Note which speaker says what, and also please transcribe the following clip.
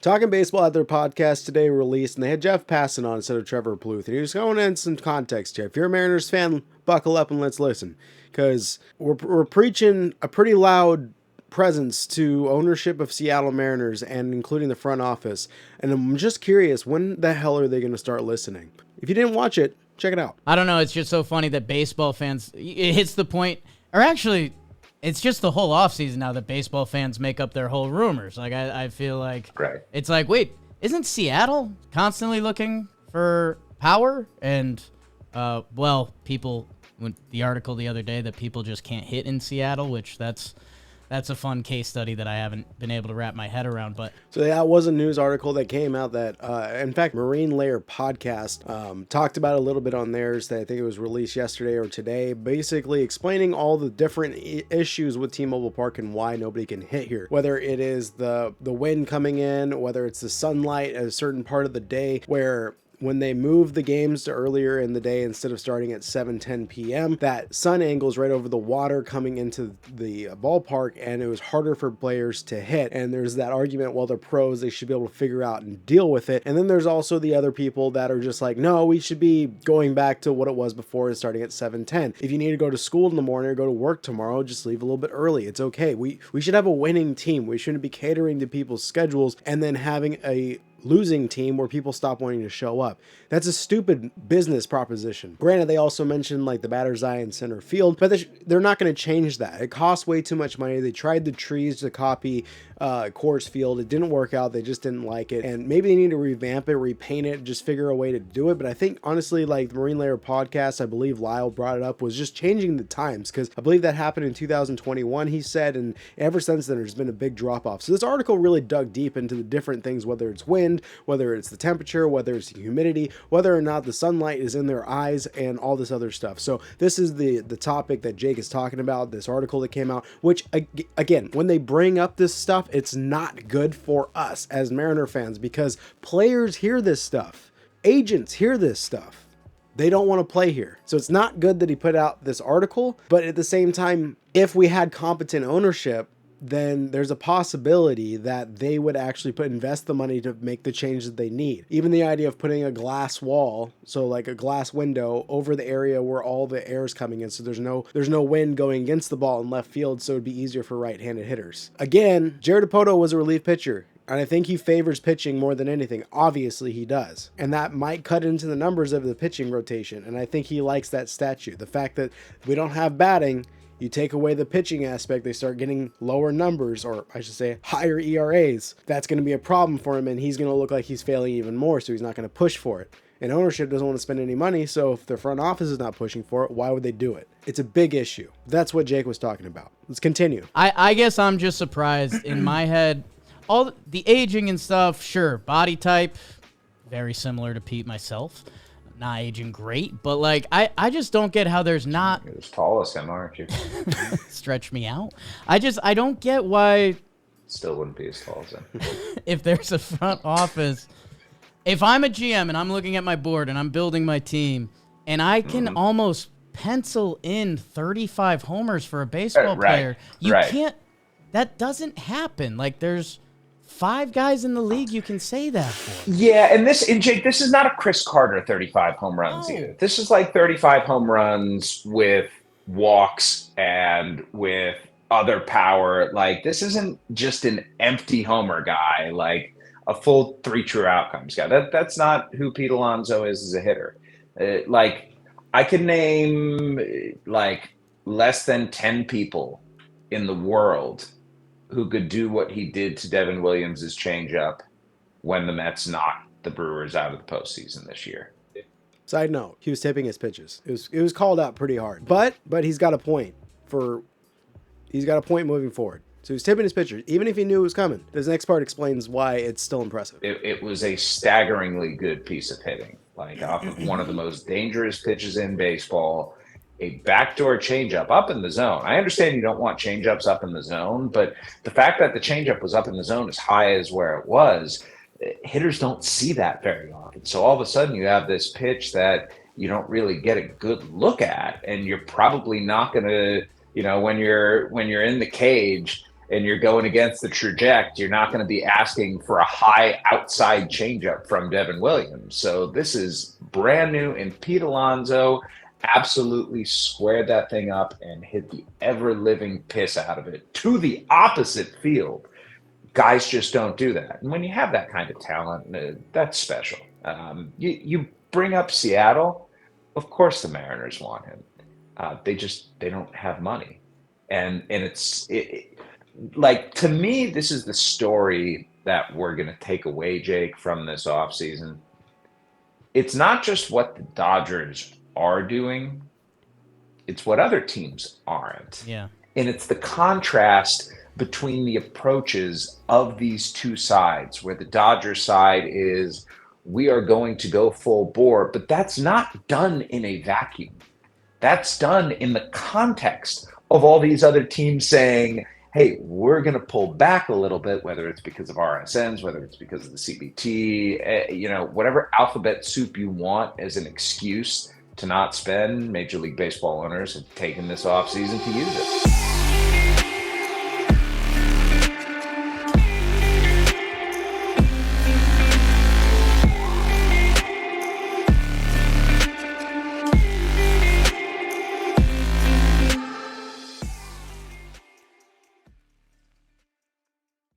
Speaker 1: Talking Baseball had their podcast today released, and they had Jeff PASSAN on instead of Trevor Plouffe. And he was going in some context here. If you're a Mariners fan, buckle up and let's listen. Because we're preaching a pretty loud presence to ownership of Seattle Mariners and including the front office. And I'm just curious, when the hell are they going to start listening? If you didn't watch it, check it out.
Speaker 2: I don't know. It's just so funny that baseball fans, it hits the point, or actually, it's just the whole offseason now that baseball fans make up their whole rumors. Like, I feel like It's like, wait, isn't Seattle constantly looking for power? And, people, when the article the other day that people just can't hit in Seattle, which that's a fun case study that I haven't been able to wrap my head around. But
Speaker 1: so that was a news article that came out that, in fact, Marine Layer podcast talked about a little bit on theirs. That I think it was released yesterday or today, basically explaining all the different issues with T-Mobile Park and why nobody can hit here. Whether it is the wind coming in, whether it's the sunlight at a certain part of the day where when they moved the games to earlier in the day instead of starting at 7:10 p.m., that sun angles right over the water coming into the ballpark, and it was harder for players to hit. And there's that argument, well, they're pros, they should be able to figure out and deal with it. And then there's also the other people that are just like, no, we should be going back to what it was before and starting at 7:10. If you need to go to school in the morning or go to work tomorrow, just leave a little bit early. It's okay. We should have a winning team. We shouldn't be catering to people's schedules and then having a losing team where people stop wanting to show up. That's a stupid business proposition. Granted, they also mentioned like the batter's eye in center field, but they're not going to change that. It costs way too much money. They tried the trees to copy Coors Field. It didn't work out. They just didn't like it. And maybe they need to revamp it, repaint it, just figure a way to do it. But I think honestly, like the Marine Layer podcast, I believe Lyle brought it up, was just changing the times, because I believe that happened in 2021, he said, and ever since then there's been a big drop off. So this article really dug deep into the different things, whether it's wind, whether it's the temperature, whether it's the humidity, whether or not the sunlight is in their eyes, and all this other stuff. So this is the topic that Jake is talking about, this article that came out, which again, when they bring up this stuff, it's not good for us as Mariner fans, because players hear this stuff, agents hear this stuff. They don't want to play here. So it's not good that he put out this article, but at the same time, if we had competent ownership, then there's a possibility that they would actually invest the money to make the change that they need. Even the idea of putting a glass wall, so like a glass window over the area where all the air is coming in, so there's no wind going against the ball in left field, so it'd be easier for right-handed hitters. Again, Jared Dipoto was a relief pitcher, and I think he favors pitching more than anything. Obviously, he does. And that might cut into the numbers of the pitching rotation, and I think he likes that statute. The fact that we don't have batting, you take away the pitching aspect, they start getting lower numbers, or I should say higher ERAs. That's going to be a problem for him, and he's going to look like he's failing even more, so he's not going to push for it. And ownership doesn't want to spend any money, so if the front office is not pushing for it, why would they do it? It's a big issue. That's what Jake was talking about. Let's continue.
Speaker 2: I guess I'm just surprised. In my head, all the aging and stuff, sure, body type, very similar to Pete myself. Not aging great, but like I just don't get how there's not.
Speaker 3: You're as tall as him, aren't you?
Speaker 2: Stretch me out. I don't get why.
Speaker 3: Still wouldn't be as tall as him.
Speaker 2: If there's a front office, if I'm a GM and I'm looking at my board and I'm building my team, and I can almost pencil in 35 homers for a baseball player, you can't. That doesn't happen. Like there's 5 guys in the league you can say that for.
Speaker 3: Yeah, and Jake, this is not a Chris Carter 35 home runs either. This is like 35 home runs with walks and with other power. Like this isn't just an empty homer guy, like a full 3 true outcomes guy. That's not who Pete Alonso is as a hitter. Like I could name like less than 10 people in the world who could do what he did to Devin Williams' changeup when the Mets knocked the Brewers out of the postseason this year.
Speaker 1: Side note, he was tipping his pitches. It was called out pretty hard. But he's got a point moving forward. So he's tipping his pitches, even if he knew it was coming. This next part explains why it's still impressive.
Speaker 3: It was a staggeringly good piece of hitting, like off of one of the most dangerous pitches in baseball. A backdoor changeup up in the zone. I understand you don't want changeups up in the zone, but the fact that the changeup was up in the zone as high as where it was, hitters don't see that very often. So all of a sudden you have this pitch that you don't really get a good look at, and you're probably not going to, when you're in the cage, and you're going against the trajectory, you're not going to be asking for a high outside changeup from Devin Williams. So this is brand new, and Pete Alonso absolutely squared that thing up and hit the ever-living piss out of it to the opposite field. Guys just don't do that. And when you have that kind of talent, that's special. You bring up Seattle, of course the Mariners want him. They don't have money. And like, to me, this is the story that we're going to take away, Jake, from this offseason. It's not just what the Dodgers are doing, it's what other teams aren't.
Speaker 2: Yeah.
Speaker 3: And it's the contrast between the approaches of these two sides, where the Dodgers side is, we are going to go full bore, but that's not done in a vacuum. That's done in the context of all these other teams saying, hey, we're going to pull back a little bit, whether it's because of RSNs, whether it's because of the CBT, whatever alphabet soup you want as an excuse to not spend. Major League Baseball owners have taken this offseason to use it.